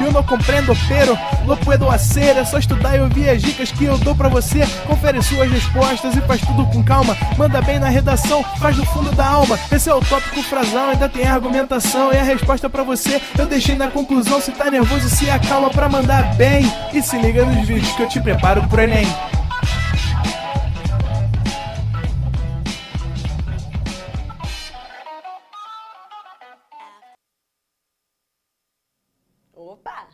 eu não compreendo, pero não puedo hacer. É só estudar e ouvir as dicas que eu dou pra você. Confere suas respostas e faz tudo com calma. Manda bem na redação, faz do fundo da alma. Esse é o tópico frasal, ainda tem argumentação. E a resposta pra você eu deixei na conclusão. Se tá nervoso, se acalma pra mandar bem. E se liga nos vídeos que eu te preparo pro Enem. Opa!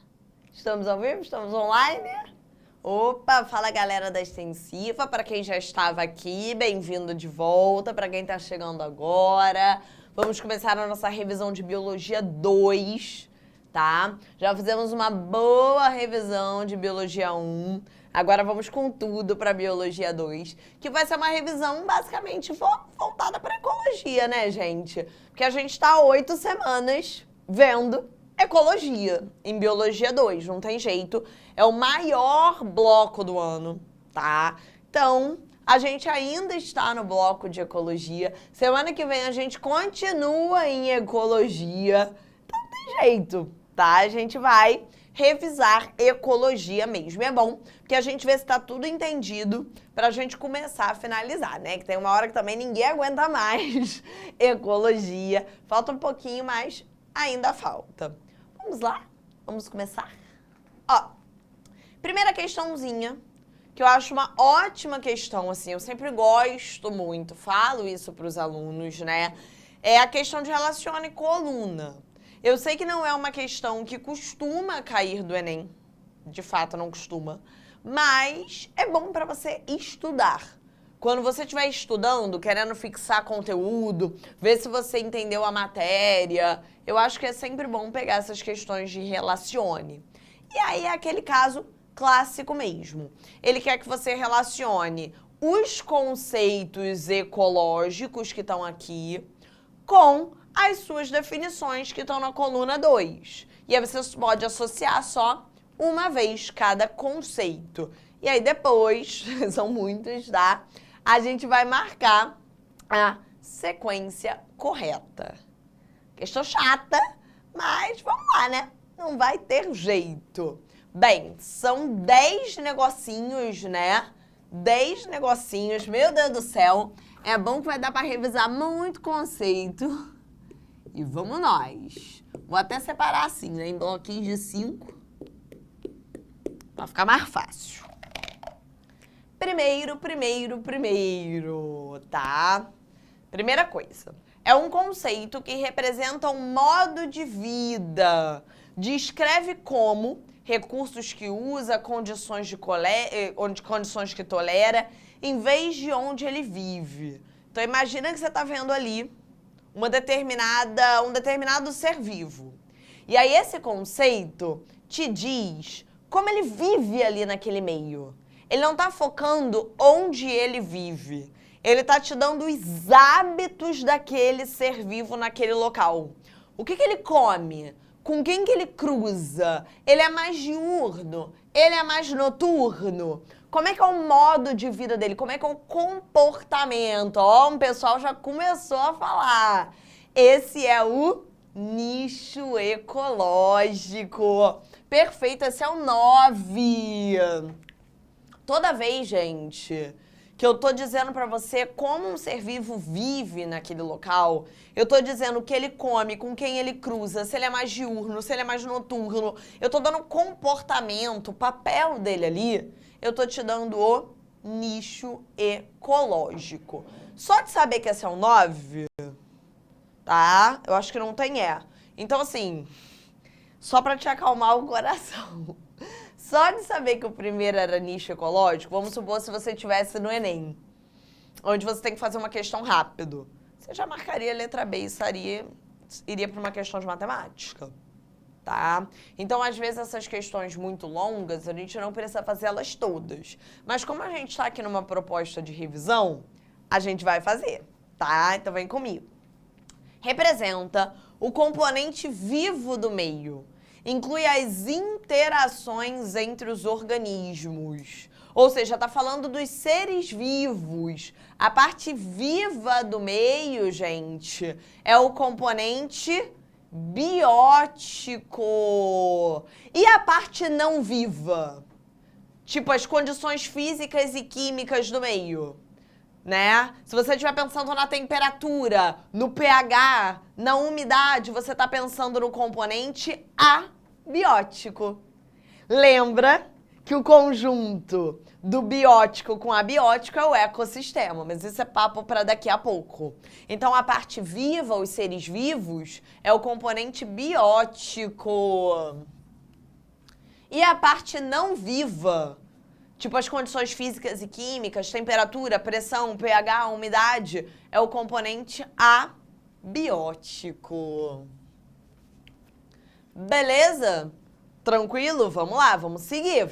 Estamos ao vivo? Estamos online? Opa! Fala, galera da Extensiva. Para quem já estava aqui, bem-vindo de volta. Para quem está chegando agora, vamos começar a nossa revisão de Biologia 2, tá? Já fizemos uma boa revisão de Biologia 1. Agora vamos com tudo para Biologia 2, que vai ser uma revisão basicamente voltada para Ecologia, né, gente? Porque a gente está há 8 semanas vendo Ecologia em Biologia 2, não tem jeito. É o maior bloco do ano, tá? Então, a gente ainda está no bloco de Ecologia. Semana que vem a gente continua em Ecologia. Então, não tem jeito, tá? A gente vai revisar Ecologia mesmo. É bom, porque a gente vê se tá tudo entendido pra gente começar a finalizar, né? Que tem uma hora que também ninguém aguenta mais Ecologia. Falta um pouquinho, mas ainda falta. Vamos lá? Vamos começar? Ó, primeira questãozinha, que eu acho uma ótima questão, assim, eu sempre gosto muito, falo isso para os alunos, né? É a questão de relacione coluna. Eu sei que não é uma questão que costuma cair do Enem, de fato não costuma, mas é bom para você estudar. Quando você estiver estudando, querendo fixar conteúdo, ver se você entendeu a matéria, eu acho que é sempre bom pegar essas questões de relacione. E aí é aquele caso clássico mesmo. Ele quer que você relacione os conceitos ecológicos que estão aqui com as suas definições que estão na coluna 2. E aí você pode associar só uma vez cada conceito. E aí depois, são muitos, tá? A gente vai marcar a sequência correta. Questão chata, mas vamos lá, né? Não vai ter jeito. Bem, são 10 negocinhos, né? 10 negocinhos, meu Deus do céu. É bom que vai dar para revisar muito conceito. E vamos nós. Vou até separar assim, né? Em bloquinhos de 5. Para ficar mais fácil. Primeiro, tá? Primeira coisa, é um conceito que representa um modo de vida. Descreve como recursos que usa, condições que tolera, em vez de onde ele vive. Então, imagina que você está vendo ali um determinado ser vivo. E aí, esse conceito te diz como ele vive ali naquele meio. Ele não está focando onde ele vive. Ele está te dando os hábitos daquele ser vivo naquele local. O que ele come? Com quem que ele cruza? Ele é mais diurno? Ele é mais noturno? Como é que é o modo de vida dele? Como é que é o comportamento? Ó, um pessoal já começou a falar. Esse é o nicho ecológico. Perfeito, esse é o 9. Toda vez, gente, que eu tô dizendo pra você como um ser vivo vive naquele local, eu tô dizendo o que ele come, com quem ele cruza, se ele é mais diurno, se ele é mais noturno, eu tô dando comportamento, o papel dele ali, eu tô te dando o nicho ecológico. Só de saber que esse é o 9, tá? Eu acho que não tem Então, assim, só pra te acalmar o coração. Só de saber que o primeiro era nicho ecológico, vamos supor se você estivesse no Enem, onde você tem que fazer uma questão rápido. Você já marcaria a letra B e iria para uma questão de matemática, tá? Então, às vezes, essas questões muito longas, a gente não precisa fazer elas todas. Mas como a gente está aqui numa proposta de revisão, a gente vai fazer, tá? Então, vem comigo. Representa o componente vivo do meio. Inclui as interações entre os organismos. Ou seja, está falando dos seres vivos. A parte viva do meio, gente, é o componente biótico. E a parte não viva? Tipo, as condições físicas e químicas do meio, né? Se você estiver pensando na temperatura, no pH, na umidade, você está pensando no componente abiótico. Lembra que o conjunto do biótico com abiótico é o ecossistema, mas isso é papo para daqui a pouco. Então, a parte viva, os seres vivos, é o componente biótico. E a parte não viva, tipo as condições físicas e químicas, temperatura, pressão, pH, umidade, é o componente abiótico. Beleza? Tranquilo? Vamos lá, vamos seguir.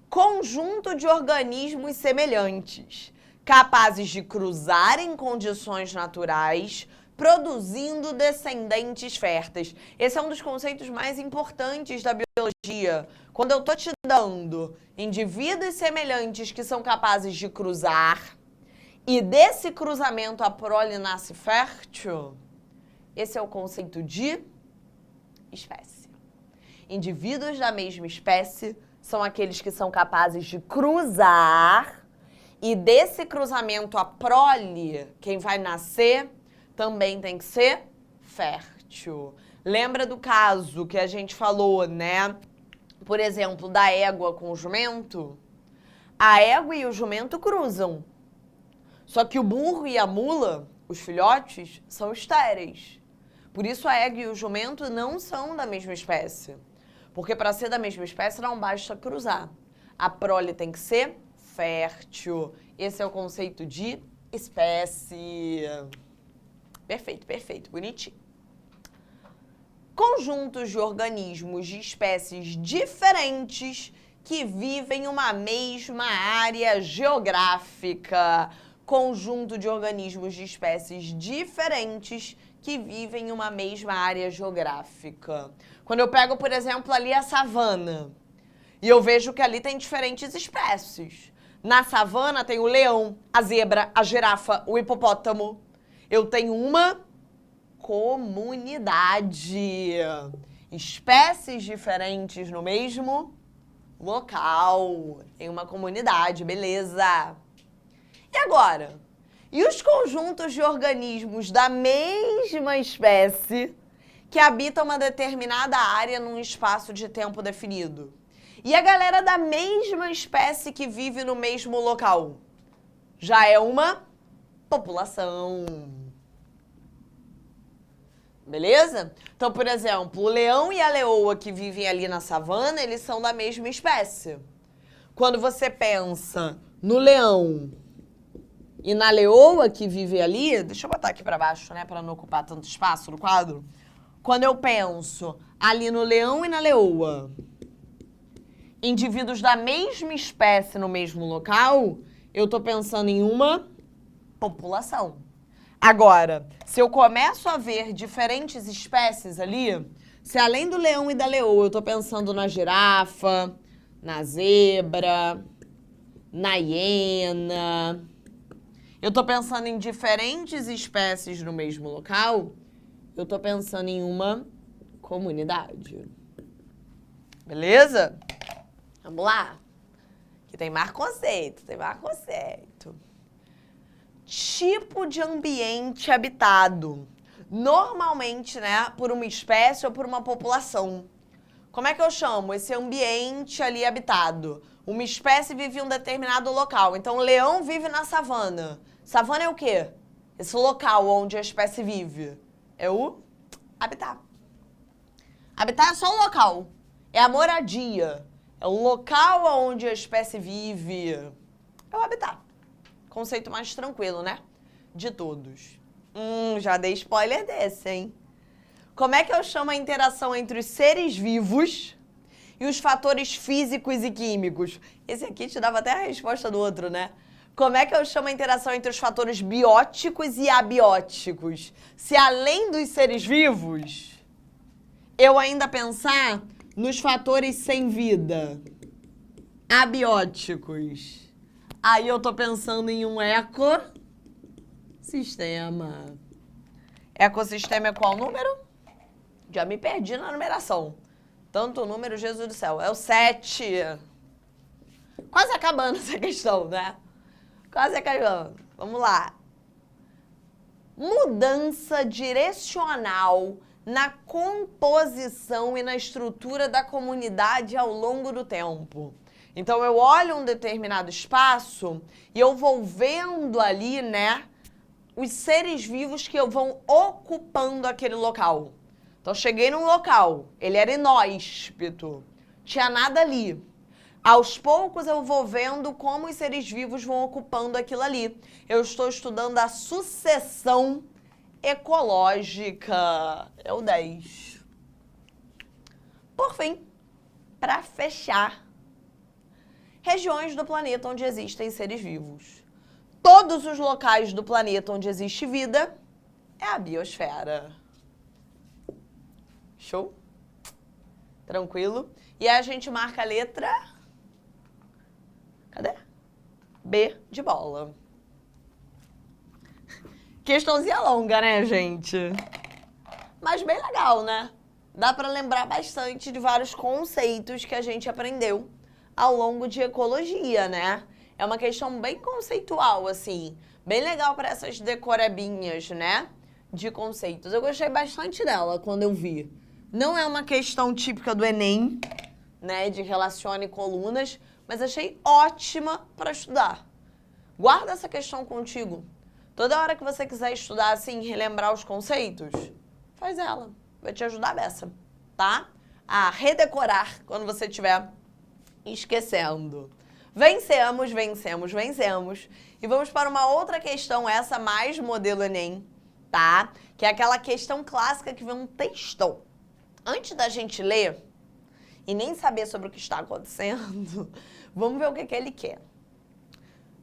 Conjunto de organismos semelhantes, capazes de cruzar em condições naturais, produzindo descendentes férteis. Esse é um dos conceitos mais importantes da biologia. Quando eu tô te dando indivíduos semelhantes que são capazes de cruzar, e desse cruzamento a prole nasce fértil, esse é o conceito de espécie. Indivíduos da mesma espécie são aqueles que são capazes de cruzar, e desse cruzamento a prole, quem vai nascer, também tem que ser fértil. Lembra do caso que a gente falou, né? Por exemplo, da égua com o jumento? A égua e o jumento cruzam. Só que o burro e a mula, os filhotes, são estéreis. Por isso a égua e o jumento não são da mesma espécie. Porque para ser da mesma espécie não basta cruzar. A prole tem que ser fértil. Esse é o conceito de espécie. Perfeito, bonitinho. Conjuntos de organismos de espécies diferentes que vivem em uma mesma área geográfica. Conjunto de organismos de espécies diferentes que vivem em uma mesma área geográfica. Quando eu pego, por exemplo, ali a savana, e eu vejo que ali tem diferentes espécies. Na savana tem o leão, a zebra, a girafa, o hipopótamo. Eu tenho uma comunidade. Espécies diferentes no mesmo local. Tem uma comunidade, beleza. E agora? E os conjuntos de organismos da mesma espécie que habitam uma determinada área num espaço de tempo definido? E a galera da mesma espécie que vive no mesmo local? Já é uma população. Beleza? Então, por exemplo, o leão e a leoa que vivem ali na savana, eles são da mesma espécie. Quando você pensa no leão e na leoa que vive ali, deixa eu botar aqui pra baixo, né, pra não ocupar tanto espaço no quadro. Quando eu penso ali no leão e na leoa, indivíduos da mesma espécie no mesmo local, eu tô pensando em uma população. Agora, se eu começo a ver diferentes espécies ali, se além do leão e da leoa eu tô pensando na girafa, na zebra, na hiena, eu tô pensando em diferentes espécies no mesmo local, eu tô pensando em uma comunidade. Beleza? Vamos lá? Que tem mais conceito, Tipo de ambiente habitado. Normalmente, né, por uma espécie ou por uma população. Como é que eu chamo esse ambiente ali habitado? Uma espécie vive em um determinado local. Então, o leão vive na savana. Savana é o quê? Esse local onde a espécie vive. É o habitat. Habitat é só um local. É a moradia. É o local onde a espécie vive. É o habitat. Conceito mais tranquilo, né? De todos. Já dei spoiler desse, hein? Como é que eu chamo a interação entre os seres vivos e os fatores físicos e químicos? Esse aqui te dava até a resposta do outro, né? Como é que eu chamo a interação entre os fatores bióticos e abióticos? Se além dos seres vivos, eu ainda pensar nos fatores sem vida, abióticos. Aí eu tô pensando em um ecossistema. Ecossistema é qual número? Já me perdi na numeração. Tanto número, Jesus do céu. É o 7. Quase acabando essa questão, né? Quase acabando. Vamos lá. Mudança direcional na composição e na estrutura da comunidade ao longo do tempo. Então, eu olho um determinado espaço e eu vou vendo ali, né, os seres vivos que vão ocupando aquele local. Então, cheguei num local, ele era inóspito, tinha nada ali. Aos poucos, eu vou vendo como os seres vivos vão ocupando aquilo ali. Eu estou estudando a sucessão ecológica. É o 10. Por fim, para fechar, regiões do planeta onde existem seres vivos. Todos os locais do planeta onde existe vida é a biosfera. Show? Tranquilo? E aí a gente marca a letra... Cadê? B de bola. Questãozinha longa, né, gente? Mas bem legal, né? Dá pra lembrar bastante de vários conceitos que a gente aprendeu ao longo de ecologia, né? É uma questão bem conceitual, assim. Bem legal para essas decorebinhas, né? De conceitos. Eu gostei bastante dela quando eu vi. Não é uma questão típica do Enem, né? De relacione colunas, mas achei ótima para estudar. Guarda essa questão contigo. Toda hora que você quiser estudar, assim, relembrar os conceitos, faz ela. Vai te ajudar dessa, tá? A redecorar quando você estiver esquecendo. Vencemos, vencemos, vencemos. E vamos para uma outra questão, essa mais modelo Enem, tá? Que é aquela questão clássica que vem um textão. Antes da gente ler e nem saber sobre o que está acontecendo, vamos ver o que ele quer.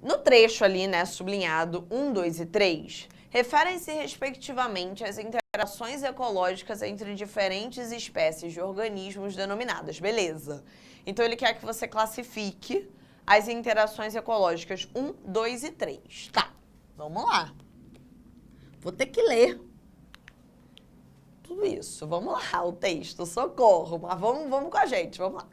No trecho ali, né, sublinhado 1, 2 e 3, referem-se respectivamente às interações ecológicas entre diferentes espécies de organismos denominadas, beleza? Então ele quer que você classifique as interações ecológicas 1, 2 e 3. Tá, vamos lá. Vou ter que ler tudo isso. Vamos lá, o texto, socorro. Mas vamos com a gente, vamos lá.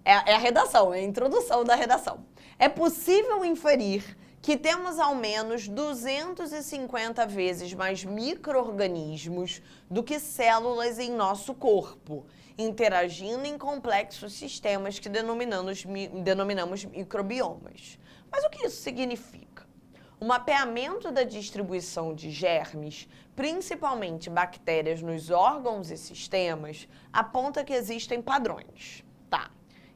É a redação, é a introdução da redação. É possível inferir que temos ao menos 250 vezes mais micro-organismos do que células em nosso corpo, interagindo em complexos sistemas que denominamos microbiomas. Mas o que isso significa? O mapeamento da distribuição de germes, principalmente bactérias nos órgãos e sistemas, aponta que existem padrões. Tá.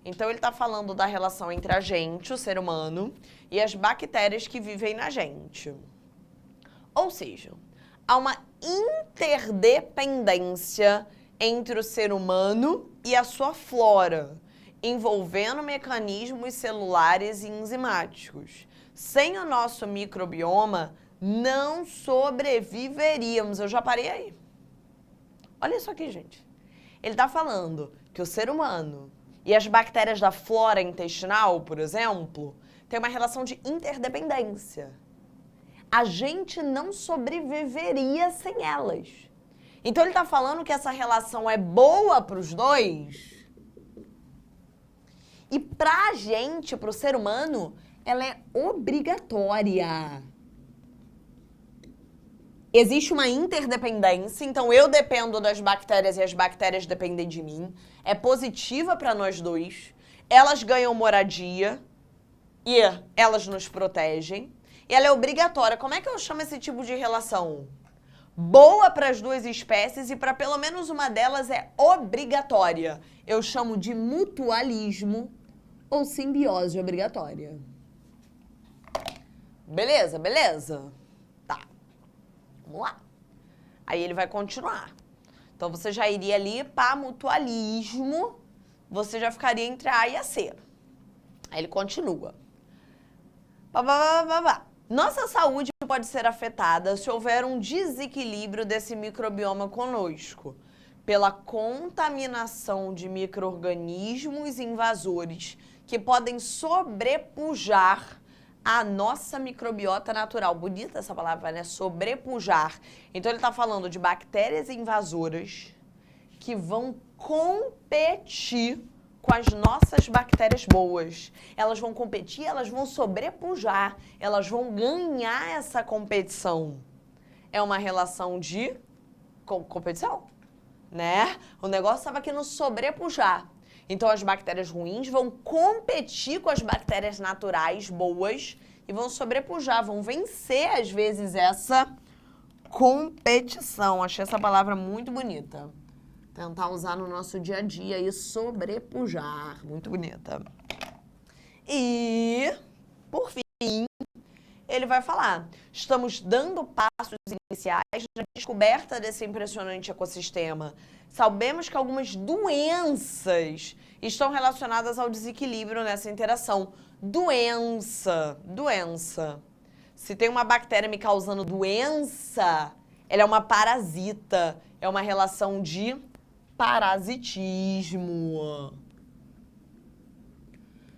Então, ele está falando da relação entre a gente, o ser humano, e as bactérias que vivem na gente. Ou seja, há uma interdependência entre o ser humano e a sua flora, envolvendo mecanismos celulares e enzimáticos. Sem o nosso microbioma, não sobreviveríamos. Eu já parei aí. Olha isso aqui, gente. Ele está falando que o ser humano e as bactérias da flora intestinal, por exemplo, têm uma relação de interdependência. A gente não sobreviveria sem elas. Então, ele está falando que essa relação é boa para os dois. E para a gente, para o ser humano, ela é obrigatória. Existe uma interdependência, então eu dependo das bactérias e as bactérias dependem de mim. É positiva para nós dois. Elas ganham moradia e elas nos protegem. E ela é obrigatória. Como é que eu chamo esse tipo de relação? Boa para as duas espécies e para pelo menos uma delas é obrigatória. Eu chamo de mutualismo ou simbiose obrigatória. Beleza, beleza? Tá. Vamos lá. Aí ele vai continuar. Então, você já iria ali para mutualismo, você já ficaria entre a A e a C. Aí ele continua. Nossa saúde pode ser afetada se houver um desequilíbrio desse microbioma conosco, pela contaminação de micro-organismos invasores que podem sobrepujar a nossa microbiota natural. Bonita essa palavra, né? Sobrepujar. Então, ele está falando de bactérias invasoras que vão competir com as nossas bactérias boas. Elas vão competir, elas vão sobrepujar, elas vão ganhar essa competição. É uma relação de competição, né? O negócio estava aqui no sobrepujar. Então, as bactérias ruins vão competir com as bactérias naturais boas e vão sobrepujar, vão vencer, às vezes, essa competição. Achei essa palavra muito bonita. Tentar usar no nosso dia a dia e sobrepujar. Muito bonita. E, por fim, ele vai falar: estamos dando passos iniciais na descoberta desse impressionante ecossistema. Sabemos que algumas doenças estão relacionadas ao desequilíbrio nessa interação. Doença. Se tem uma bactéria me causando doença, ela é uma parasita. É uma relação de parasitismo.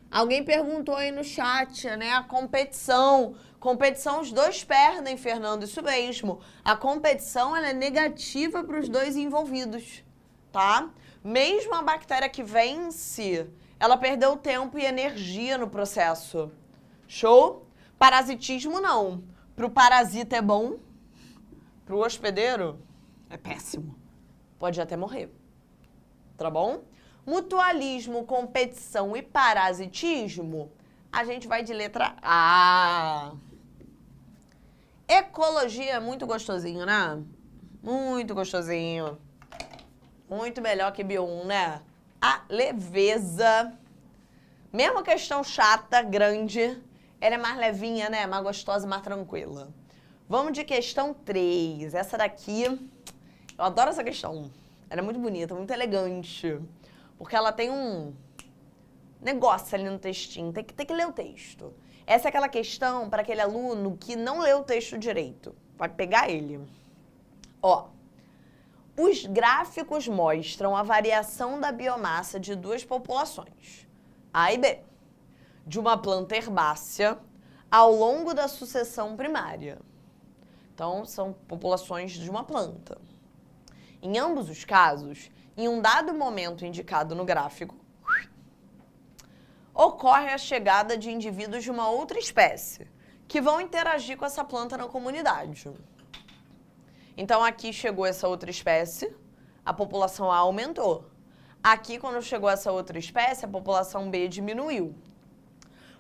Alguém perguntou aí no chat, né? A competição. Competição, os dois perdem, Fernando. Isso mesmo. A competição, ela é negativa para os dois envolvidos, tá? Mesmo a bactéria que vence, ela perdeu tempo e energia no processo. Show? Parasitismo, não. Pro parasita é bom. Pro hospedeiro, é péssimo. Pode até morrer. Tá bom? Mutualismo, competição e parasitismo, a gente vai de letra A. Ecologia é muito gostosinho, né? Muito gostosinho. Muito melhor que Bio1, né? A leveza. Mesmo questão chata, grande, ela é mais levinha, né? Mais gostosa, mais tranquila. Vamos de questão 3. Essa daqui, eu adoro essa questão. Ela é muito bonita, muito elegante. Porque ela tem um negócio ali no textinho. Tem que ler o texto. Essa é aquela questão para aquele aluno que não leu o texto direito. Vai pegar ele. Ó. Os gráficos mostram a variação da biomassa de duas populações, A e B, de uma planta herbácea ao longo da sucessão primária. Então, são populações de uma planta. Em ambos os casos, em um dado momento indicado no gráfico, ocorre a chegada de indivíduos de uma outra espécie, que vão interagir com essa planta na comunidade. Então, aqui chegou essa outra espécie, a população A aumentou. Aqui, quando chegou essa outra espécie, a população B diminuiu.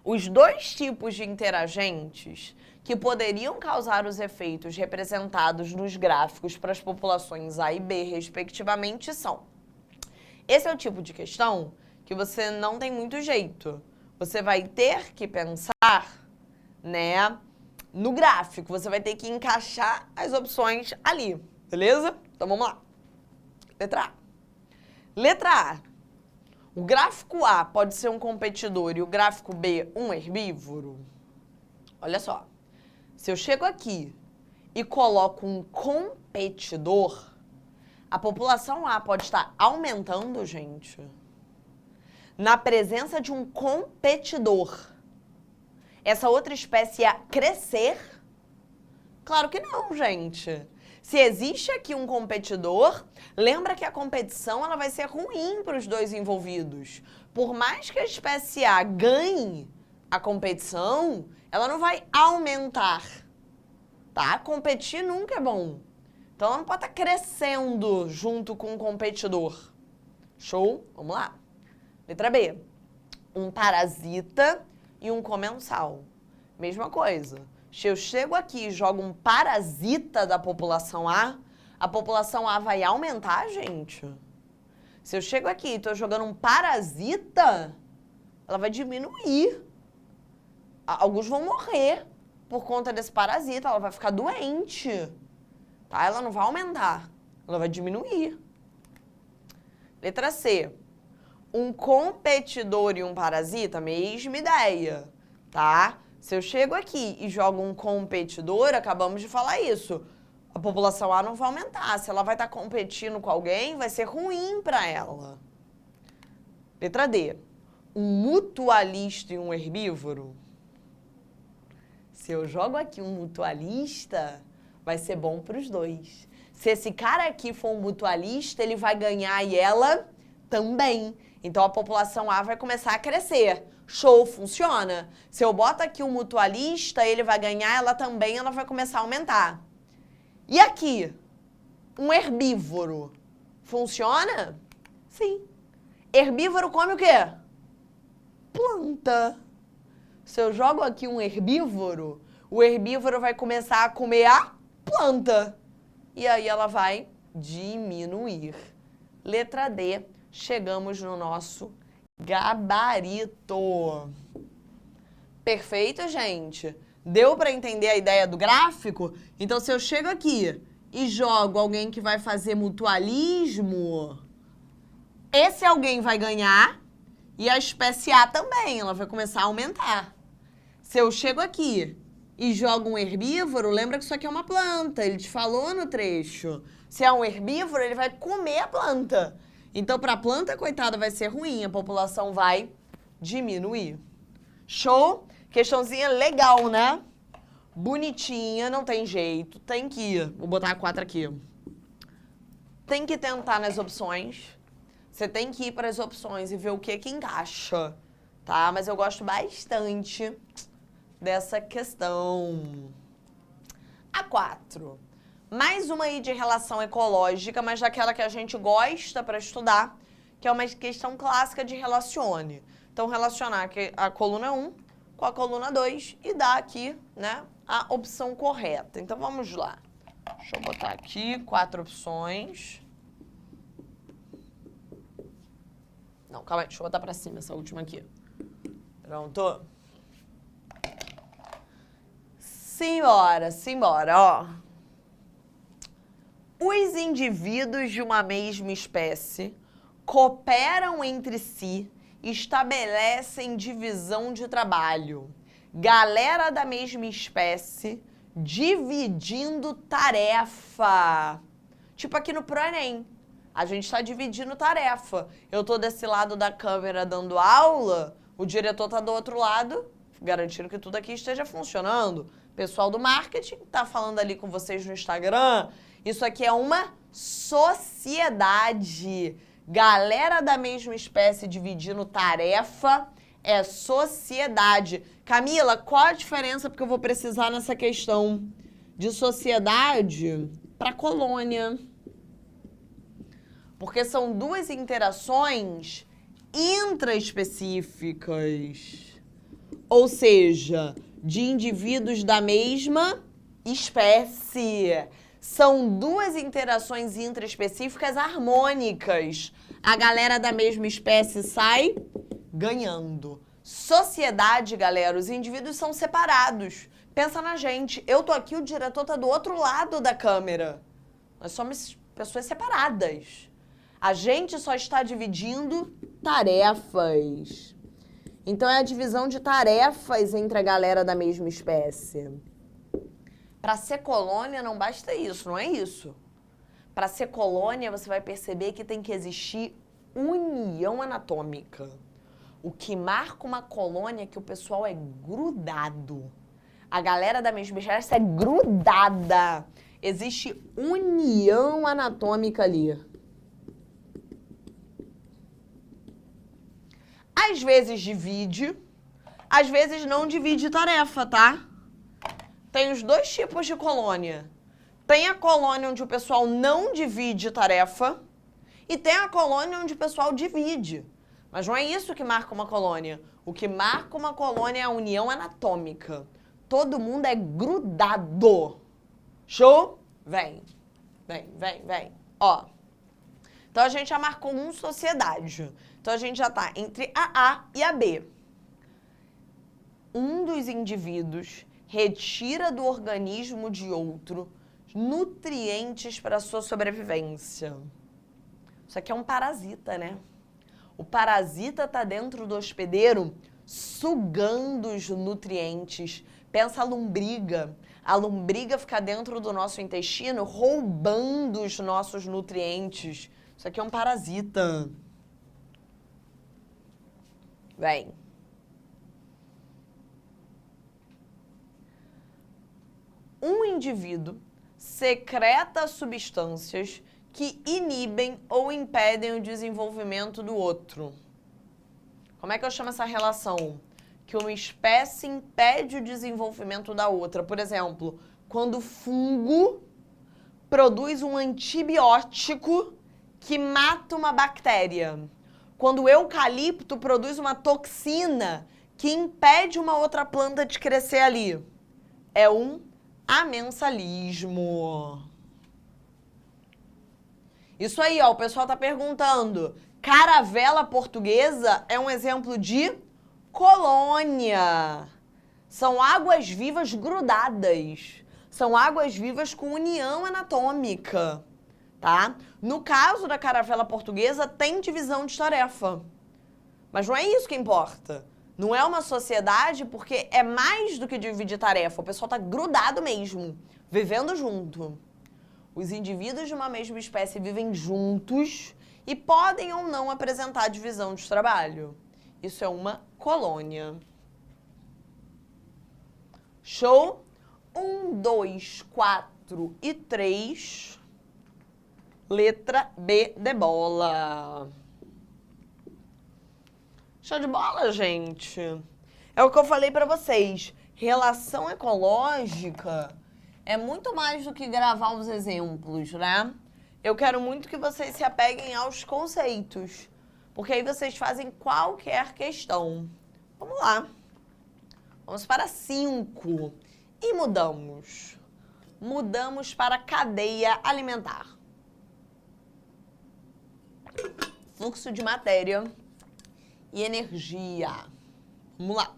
Os dois tipos de interagentes que poderiam causar os efeitos representados nos gráficos para as populações A e B, respectivamente, são: esse é o tipo de questão que você não tem muito jeito. Você vai ter que pensar, né, no gráfico. Você vai ter que encaixar as opções ali, beleza? Então, vamos lá. Letra A. Letra A. O gráfico A pode ser um competidor e o gráfico B um herbívoro? Olha só. Se eu chego aqui e coloco um competidor, a população A pode estar aumentando, gente, na presença de um competidor. Essa outra espécie ia crescer? Claro que não, gente. Se existe aqui um competidor, lembra que a competição ela vai ser ruim para os dois envolvidos. Por mais que a espécie A ganhe a competição, ela não vai aumentar, tá? Competir nunca é bom. Então, ela não pode estar crescendo junto com um competidor. Show? Vamos lá. Letra B. Um parasita e um comensal. Mesma coisa. Se eu chego aqui e jogo um parasita da população a população A vai aumentar, gente? Se eu chego aqui e estou jogando um parasita, ela vai diminuir. Alguns vão morrer por conta desse parasita, ela vai ficar doente. Tá? Ela não vai aumentar, ela vai diminuir. Letra C. Um competidor e um parasita, mesma ideia, tá? Se eu chego aqui e jogo um competidor, acabamos de falar isso, a população A não vai aumentar. Se ela vai estar competindo com alguém, vai ser ruim para ela. Letra D. Um mutualista e um herbívoro? Se eu jogo aqui um mutualista, vai ser bom para os dois. Se esse cara aqui for um mutualista, ele vai ganhar e ela também. Então, a população A vai começar a crescer. Show, funciona. Se eu boto aqui um mutualista, ele vai ganhar, ela também, ela vai começar a aumentar. E aqui, um herbívoro, funciona? Sim. Herbívoro come o quê? Planta. Se eu jogo aqui um herbívoro, o herbívoro vai começar a comer a planta. E aí ela vai diminuir. Letra D, chegamos no nosso gabarito. Perfeito, gente? Deu para entender a ideia do gráfico? Então, se eu chego aqui e jogo alguém que vai fazer mutualismo, esse alguém vai ganhar e a espécie A também, ela vai começar a aumentar. Se eu chego aqui e jogo um herbívoro, lembra que isso aqui é uma planta, ele te falou no trecho. Se é um herbívoro, ele vai comer a planta. Então, para a planta, coitada, vai ser ruim, a população vai diminuir. Show? Questãozinha legal, né? Bonitinha, não tem jeito, tem que ir. Vou botar a 4 aqui. Tem que tentar nas opções. Você tem que ir para as opções e ver o que encaixa, tá? Mas eu gosto bastante dessa questão. A 4. Mais uma aí de relação ecológica, mas daquela que a gente gosta para estudar, que é uma questão clássica de relacione. Então, relacionar a coluna 1 com a coluna 2 e dar aqui, né, a opção correta. Então, vamos lá. Deixa eu botar aqui 4 opções. Não, calma aí, deixa eu botar pra cima essa última aqui. Pronto? Simbora, simbora, ó. Os indivíduos de uma mesma espécie cooperam entre si e estabelecem divisão de trabalho. Galera da mesma espécie dividindo tarefa. Tipo aqui no ProEnem. A gente está dividindo tarefa. Eu tô desse lado da câmera dando aula, o diretor tá do outro lado, garantindo que tudo aqui esteja funcionando. O pessoal do marketing tá falando ali com vocês no Instagram. Isso aqui é uma sociedade. Galera da mesma espécie dividindo tarefa é sociedade. Camila, qual a diferença, porque eu vou precisar nessa questão de sociedade para colônia? Porque são duas interações intraespecíficas. Ou seja, de indivíduos da mesma espécie. São duas interações intraespecíficas harmônicas. A galera da mesma espécie sai ganhando. Sociedade, galera, os indivíduos são separados. Pensa na gente. Eu tô aqui, o diretor tá do outro lado da câmera. Nós somos pessoas separadas. A gente só está dividindo tarefas. Então, é a divisão de tarefas entre a galera da mesma espécie. Para ser colônia, não basta isso, não é isso. Para ser colônia, você vai perceber que tem que existir união anatômica. O que marca uma colônia é que o pessoal é grudado. A galera da mesma espécie é grudada. Existe união anatômica ali. Às vezes divide, às vezes não divide tarefa, tá? Tem os dois tipos de colônia. Tem a colônia onde o pessoal não divide tarefa e tem a colônia onde o pessoal divide. Mas não é isso que marca uma colônia. O que marca uma colônia é a união anatômica. Todo mundo é grudado. Show? Vem. Vem, vem, vem. Ó. Então, a gente já marcou uma sociedade. Então, a gente já tá entre a A e a B. Um dos indivíduos retira do organismo de outro nutrientes para a sua sobrevivência. Isso aqui é um parasita, né? O parasita tá dentro do hospedeiro sugando os nutrientes. Pensa a lombriga. A lombriga fica dentro do nosso intestino roubando os nossos nutrientes. Isso aqui é um parasita. Vem. indivíduo secreta substâncias que inibem ou impedem o desenvolvimento do outro. Como é que eu chamo essa relação? Que uma espécie impede o desenvolvimento da outra. Por exemplo, quando o fungo produz um antibiótico que mata uma bactéria. Quando o eucalipto produz uma toxina que impede uma outra planta de crescer ali. É um amensalismo. Isso aí, ó, o pessoal tá perguntando. Caravela portuguesa é um exemplo de colônia. São águas vivas grudadas. São águas vivas com união anatômica, tá? No caso da caravela portuguesa, tem divisão de tarefa. Mas não é isso que importa. Não é uma sociedade porque é mais do que dividir tarefa. O pessoal tá grudado mesmo, vivendo junto. Os indivíduos de uma mesma espécie vivem juntos e podem ou não apresentar divisão de trabalho. Isso é uma colônia. Show? 1, 2, 4 e 3. Letra B de bola. Show de bola, gente. É o que eu falei pra vocês. Relação ecológica é muito mais do que gravar os exemplos, né? Eu quero muito que vocês se apeguem aos conceitos, porque aí vocês fazem qualquer questão. Vamos lá. Vamos para 5. E mudamos. Mudamos para cadeia alimentar. Fluxo de matéria e energia. Vamos lá.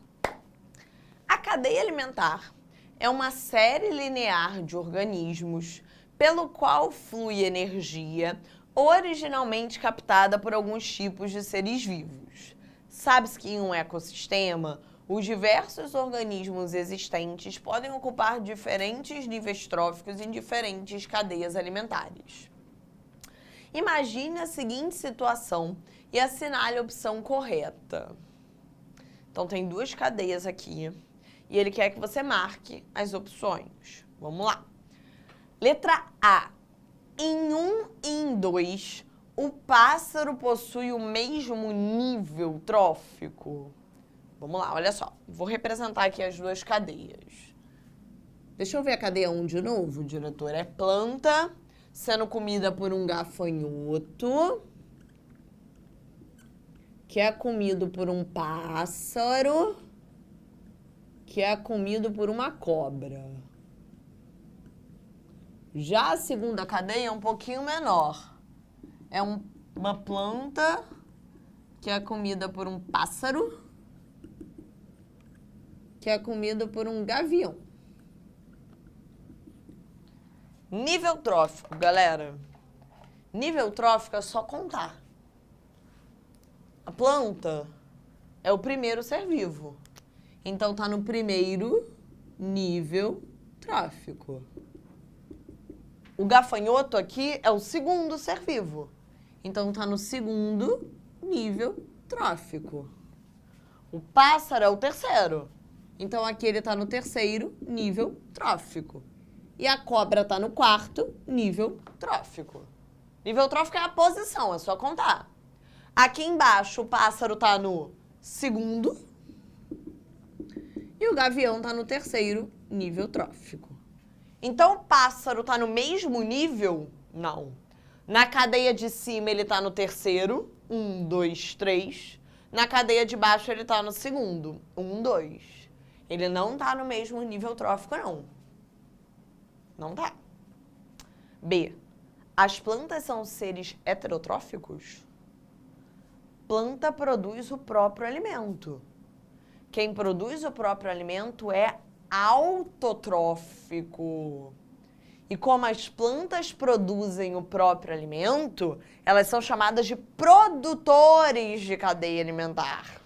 A cadeia alimentar é uma série linear de organismos pelo qual flui energia originalmente captada por alguns tipos de seres vivos. Sabe-se que em um ecossistema, os diversos organismos existentes podem ocupar diferentes níveis tróficos em diferentes cadeias alimentares. Imagine a seguinte situação e assinale a opção correta. Então, tem 2 cadeias aqui e ele quer que você marque as opções. Vamos lá. Letra A. Em 1 e em 2, o pássaro possui o mesmo nível trófico. Vamos lá, olha só. Vou representar aqui as 2 cadeias. Deixa eu ver a cadeia 1 de novo, diretor. É planta sendo comida por um gafanhoto, que é comido por um pássaro, que é comido por uma cobra. Já a segunda cadeia é um pouquinho menor. É uma planta que é comida por um pássaro, que é comida por um gavião. Nível trófico, galera. Nível trófico é só contar. A planta é o primeiro ser vivo. Então, tá no primeiro nível trófico. O gafanhoto aqui é o segundo ser vivo. Então, tá no segundo nível trófico. O pássaro é o terceiro. Então, aqui ele tá no terceiro nível trófico. E a cobra tá no quarto nível trófico. Nível trófico é a posição, é só contar. Aqui embaixo, o pássaro tá no segundo. E o gavião tá no terceiro nível trófico. Então, o pássaro tá no mesmo nível? Não. Na cadeia de cima, ele tá no terceiro. 1, 2, 3. Na cadeia de baixo, ele tá no segundo. 1, 2. Ele não tá no mesmo nível trófico, não. Não tá. B. As plantas são seres heterotróficos? Planta produz o próprio alimento. Quem produz o próprio alimento é autotrófico. E como as plantas produzem o próprio alimento, elas são chamadas de produtores de cadeia alimentar.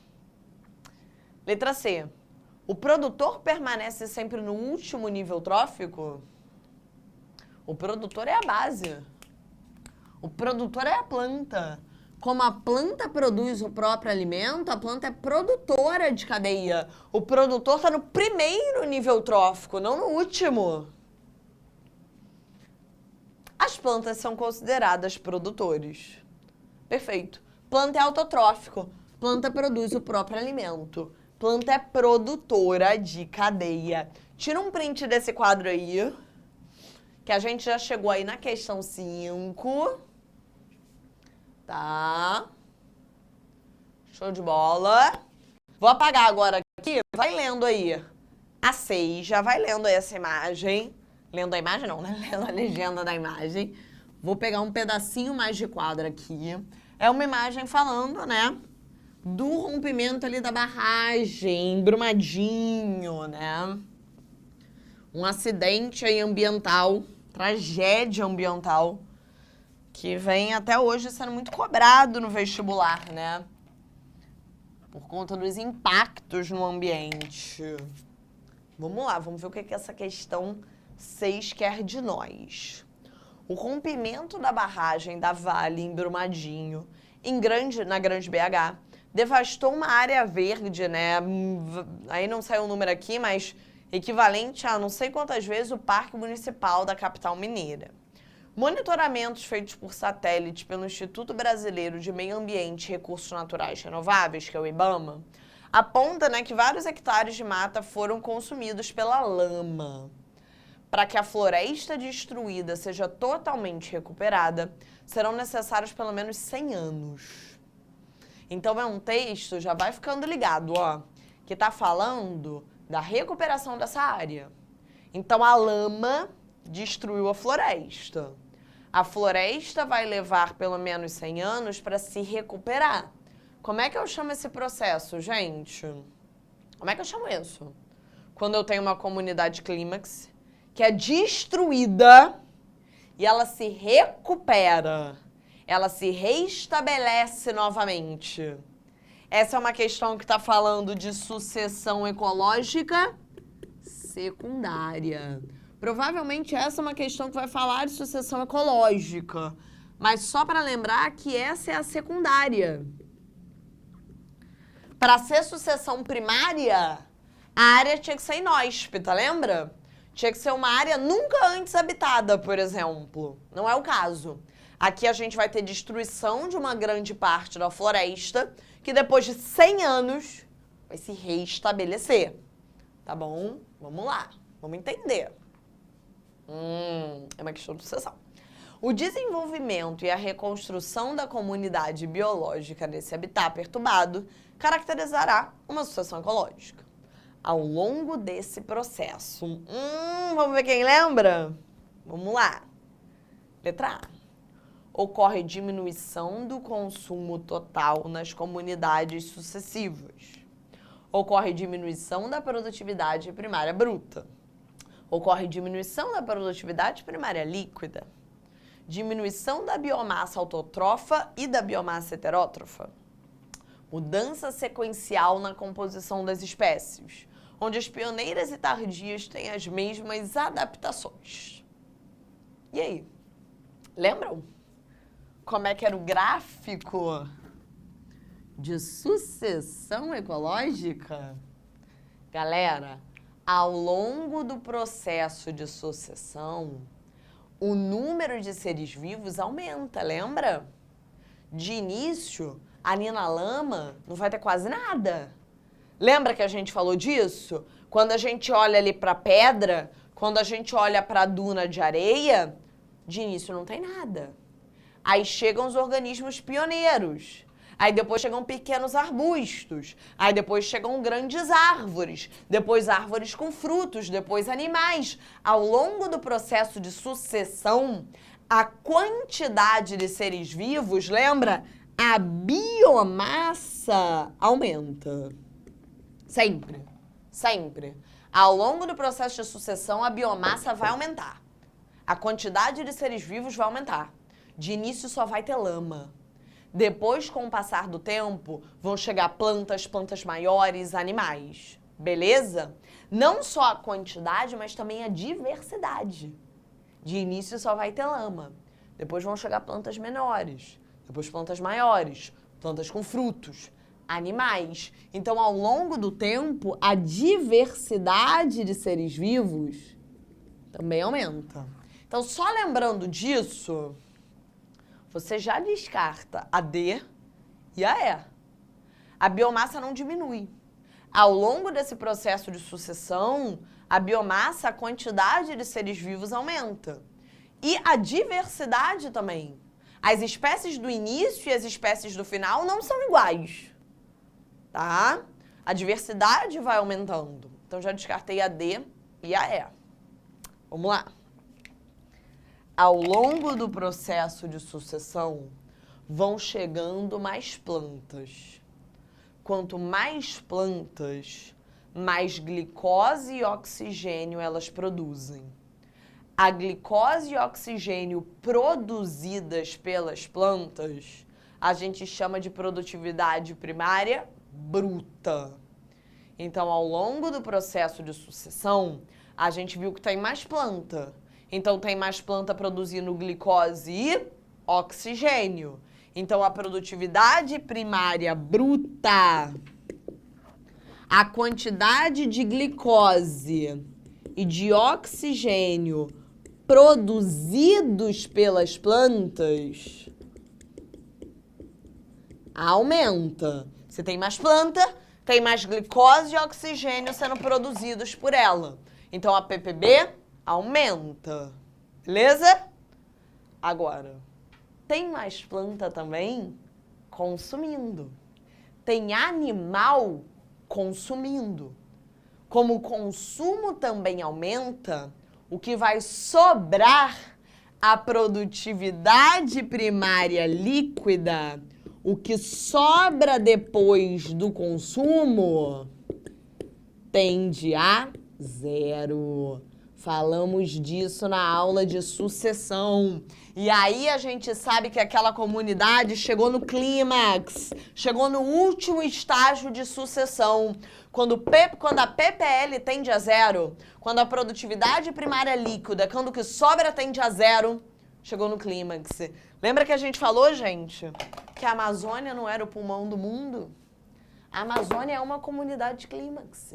Letra C. O produtor permanece sempre no último nível trófico? O produtor é a base. O produtor é a planta. Como a planta produz o próprio alimento, a planta é produtora de cadeia. O produtor está no primeiro nível trófico, não no último. As plantas são consideradas produtores. Perfeito. Planta é autotrófico. Planta produz o próprio alimento. Planta é produtora de cadeia. Tira um print desse quadro aí, que a gente já chegou aí na questão 5. Tá? Show de bola. Vou apagar agora aqui. Vai lendo aí a 6. Já vai lendo aí essa imagem. Lendo a imagem não, né? Lendo a legenda da imagem. Vou pegar um pedacinho mais de quadro aqui. É uma imagem falando, né? Do rompimento ali da barragem, Brumadinho, né? Um acidente aí ambiental, tragédia ambiental, que vem até hoje sendo muito cobrado no vestibular, né? Por conta dos impactos no ambiente. Vamos lá, vamos ver o que essa questão 6 quer de nós. O rompimento da barragem da Vale em Brumadinho, na Grande BH, devastou uma área verde, né? Aí não saiu o número aqui, mas equivalente a não sei quantas vezes o Parque Municipal da capital mineira. Monitoramentos feitos por satélite pelo Instituto Brasileiro de Meio Ambiente e Recursos Naturais Renováveis, que é o IBAMA, aponta, né, que vários hectares de mata foram consumidos pela lama. Para que a floresta destruída seja totalmente recuperada, serão necessários pelo menos 100 anos. Então é um texto, já vai ficando ligado, ó, que está falando da recuperação dessa área. Então a lama destruiu a floresta. A floresta vai levar pelo menos 100 anos para se recuperar. Como é que eu chamo esse processo, gente? Como é que eu chamo isso? Quando eu tenho uma comunidade clímax que é destruída e ela se recupera, ela se reestabelece novamente. Essa é uma questão que está falando de sucessão ecológica secundária. Provavelmente essa é uma questão que vai falar de sucessão ecológica, mas só para lembrar que essa é a secundária. Para ser sucessão primária, a área tinha que ser inóspita, lembra? Tinha que ser uma área nunca antes habitada, por exemplo. Não é o caso. Aqui a gente vai ter destruição de uma grande parte da floresta, que depois de 100 anos vai se reestabelecer. Tá bom? Vamos lá. Vamos entender. É uma questão de sucessão. O desenvolvimento e a reconstrução da comunidade biológica nesse habitat perturbado caracterizará uma sucessão ecológica. Ao longo desse processo, vamos ver quem lembra? Vamos lá. Letra A. Ocorre diminuição do consumo total nas comunidades sucessivas. Ocorre diminuição da produtividade primária bruta. Ocorre diminuição da produtividade primária líquida. Diminuição da biomassa autotrófa e da biomassa heterótrofa. Mudança sequencial na composição das espécies, onde as pioneiras e tardias têm as mesmas adaptações. E aí? Lembram? Como é que era o gráfico de sucessão ecológica? Galera, ao longo do processo de sucessão, o número de seres vivos aumenta, lembra? De início, ali na lama não vai ter quase nada. Lembra que a gente falou disso? Quando a gente olha ali para a pedra, quando a gente olha para a duna de areia, de início não tem nada. Aí chegam os organismos pioneiros. Aí depois chegam pequenos arbustos. Aí depois chegam grandes árvores. Depois árvores com frutos. Depois animais. Ao longo do processo de sucessão, a quantidade de seres vivos, lembra? A biomassa aumenta. Sempre. Sempre. Ao longo do processo de sucessão, a biomassa vai aumentar. A quantidade de seres vivos vai aumentar. De início só vai ter lama. Depois, com o passar do tempo, vão chegar plantas, plantas maiores, animais. Beleza? Não só a quantidade, mas também a diversidade. De início só vai ter lama. Depois vão chegar plantas menores. Depois plantas maiores. Plantas com frutos. Animais. Então, ao longo do tempo, a diversidade de seres vivos também aumenta. Então, só lembrando disso, você já descarta a D e a E. A biomassa não diminui. Ao longo desse processo de sucessão, a biomassa, a quantidade de seres vivos aumenta. E a diversidade também. As espécies do início e as espécies do final não são iguais, tá? A diversidade vai aumentando. Então, já descartei a D e a E. Vamos lá. Ao longo do processo de sucessão, vão chegando mais plantas. Quanto mais plantas, mais glicose e oxigênio elas produzem. A glicose e oxigênio produzidas pelas plantas, a gente chama de produtividade primária bruta. Então, ao longo do processo de sucessão, a gente viu que tem mais planta. Então, tem mais planta produzindo glicose e oxigênio. Então, a produtividade primária bruta, a quantidade de glicose e de oxigênio produzidos pelas plantas aumenta. Se tem mais planta, tem mais glicose e oxigênio sendo produzidos por ela. Então, a ppb aumenta. Beleza? Agora, tem mais planta também consumindo. Tem animal consumindo. Como o consumo também aumenta, o que vai sobrar, a produtividade primária líquida, o que sobra depois do consumo, tende a zero. Falamos disso na aula de sucessão. E aí a gente sabe que aquela comunidade chegou no clímax, chegou no último estágio de sucessão. Quando a PPL tende a zero, quando a produtividade primária líquida, quando o que sobra tende a zero, chegou no clímax. Lembra que a gente falou, gente, que a Amazônia não era o pulmão do mundo? A Amazônia é uma comunidade clímax.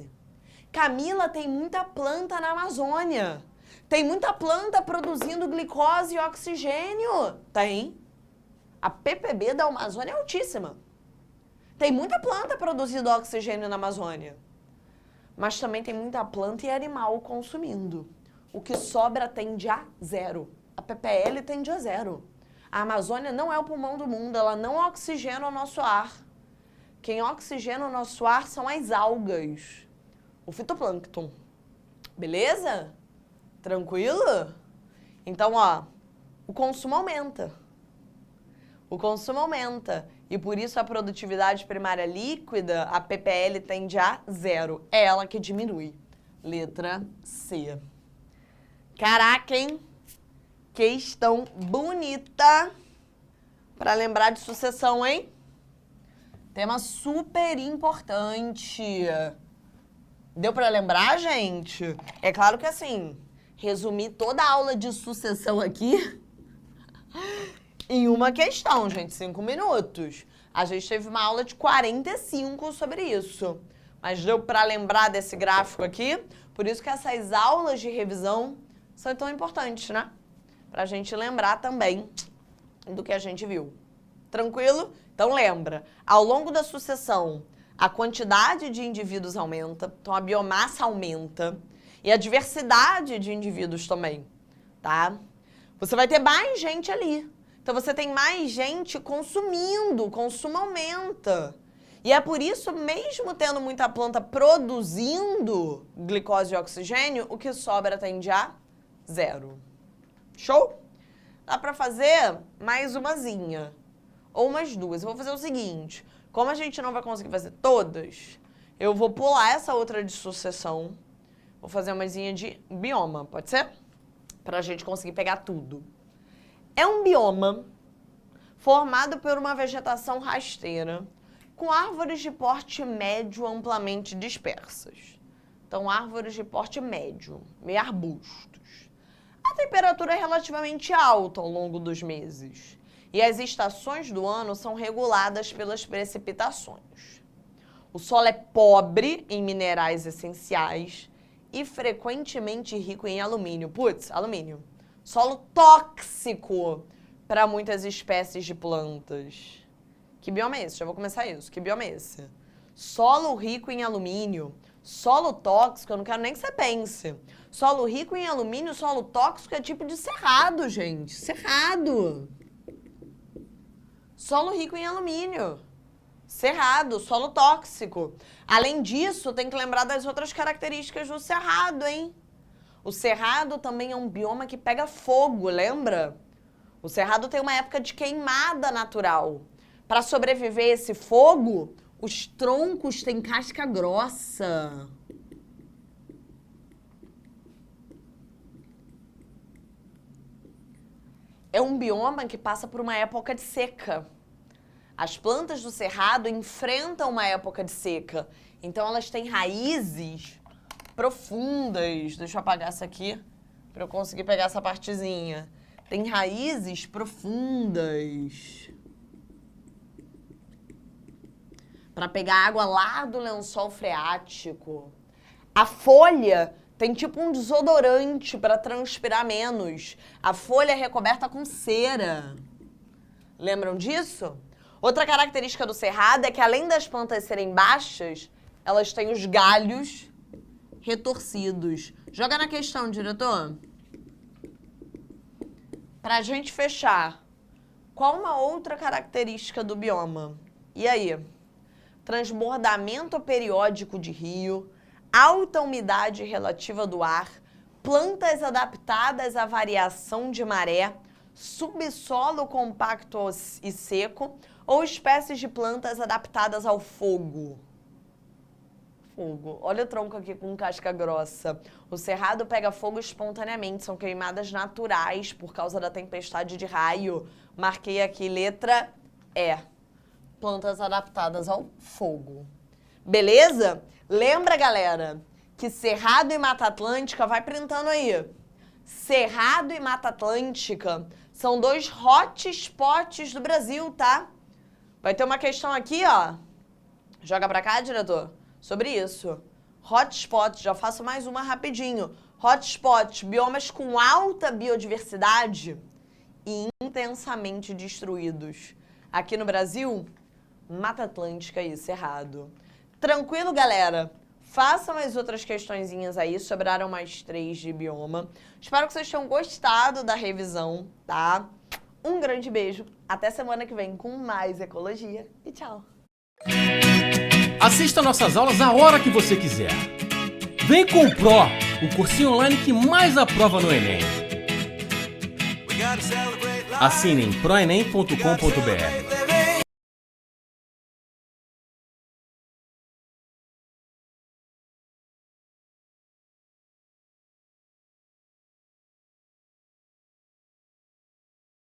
Camila, tem muita planta na Amazônia. Tem muita planta produzindo glicose e oxigênio. Tem. A ppb da Amazônia é altíssima. Tem muita planta produzindo oxigênio na Amazônia. Mas também tem muita planta e animal consumindo. O que sobra tende a zero. A PPL tende a zero. A Amazônia não é o pulmão do mundo, ela não oxigena o nosso ar. Quem oxigena o nosso ar são as algas. O fitoplâncton. Beleza? Tranquilo? Então, ó, o consumo aumenta. O consumo aumenta. E por isso a produtividade primária líquida, a PPL, tende a zero. É ela que diminui. Letra C. Caraca, hein? Questão bonita para lembrar de sucessão, hein? Tema super importante. Deu para lembrar, gente? É claro que assim, resumir toda a aula de sucessão aqui em uma questão, gente, 5 minutos. A gente teve uma aula de 45 sobre isso. Mas deu para lembrar desse gráfico aqui? Por isso que essas aulas de revisão são tão importantes, né? Pra gente lembrar também do que a gente viu. Tranquilo? Então lembra, ao longo da sucessão, a quantidade de indivíduos aumenta, então a biomassa aumenta e a diversidade de indivíduos também, tá? Você vai ter mais gente ali. Então você tem mais gente consumindo, o consumo aumenta. E é por isso, mesmo tendo muita planta produzindo glicose e oxigênio, o que sobra tende a zero. Show? Dá pra fazer mais umazinha. Ou umas duas. Eu vou fazer o seguinte. Como a gente não vai conseguir fazer todas, eu vou pular essa outra de sucessão. Vou fazer umazinha de bioma, pode ser? Pra gente conseguir pegar tudo. É um bioma formado por uma vegetação rasteira com árvores de porte médio amplamente dispersas. Então, árvores de porte médio, meio arbustos. A temperatura é relativamente alta ao longo dos meses e as estações do ano são reguladas pelas precipitações. O solo é pobre em minerais essenciais e frequentemente rico em alumínio. Putz, alumínio. Solo tóxico para muitas espécies de plantas. Que bioma é esse? Já vou começar isso. Que bioma é esse? Solo rico em alumínio. Solo tóxico, eu não quero nem que você pense. Solo rico em alumínio, solo tóxico é tipo de cerrado, gente. Cerrado. Solo rico em alumínio. Cerrado, solo tóxico. Além disso, tem que lembrar das outras características do cerrado, hein? O cerrado também é um bioma que pega fogo, lembra? O cerrado tem uma época de queimada natural. Para sobreviver a esse fogo, os troncos têm casca grossa. É um bioma que passa por uma época de seca. As plantas do cerrado enfrentam uma época de seca. Então, elas têm raízes profundas. Deixa eu apagar essa aqui para eu conseguir pegar essa partezinha. Tem raízes profundas. Para pegar água lá do lençol freático. A folha tem tipo um desodorante para transpirar menos. A folha é recoberta com cera. Lembram disso? Outra característica do cerrado é que além das plantas serem baixas, elas têm os galhos retorcidos. Joga na questão, diretor. Pra gente fechar, qual uma outra característica do bioma? E aí? Transbordamento periódico de rio, alta umidade relativa do ar, plantas adaptadas à variação de maré, subsolo compacto e seco ou espécies de plantas adaptadas ao fogo. Fogo. Olha o tronco aqui com casca grossa. O cerrado pega fogo espontaneamente, são queimadas naturais por causa da tempestade de raio. Marquei aqui letra E. Plantas adaptadas ao fogo. Beleza? Lembra, galera, que Cerrado e Mata Atlântica, vai printando aí. Cerrado e Mata Atlântica são 2 hotspots do Brasil, tá? Vai ter uma questão aqui, ó. Joga pra cá, diretor. Sobre isso. Hotspots, já faço mais uma rapidinho. Hotspots, biomas com alta biodiversidade e intensamente destruídos. Aqui no Brasil, Mata Atlântica e Cerrado. Tranquilo, galera? Façam as outras questõezinhas aí, sobraram mais 3 de bioma. Espero que vocês tenham gostado da revisão, tá? Um grande beijo, até semana que vem com mais ecologia e tchau! Assista nossas aulas a hora que você quiser. Vem com o Pro, o cursinho online que mais aprova no Enem. Assine em proenem.com.br.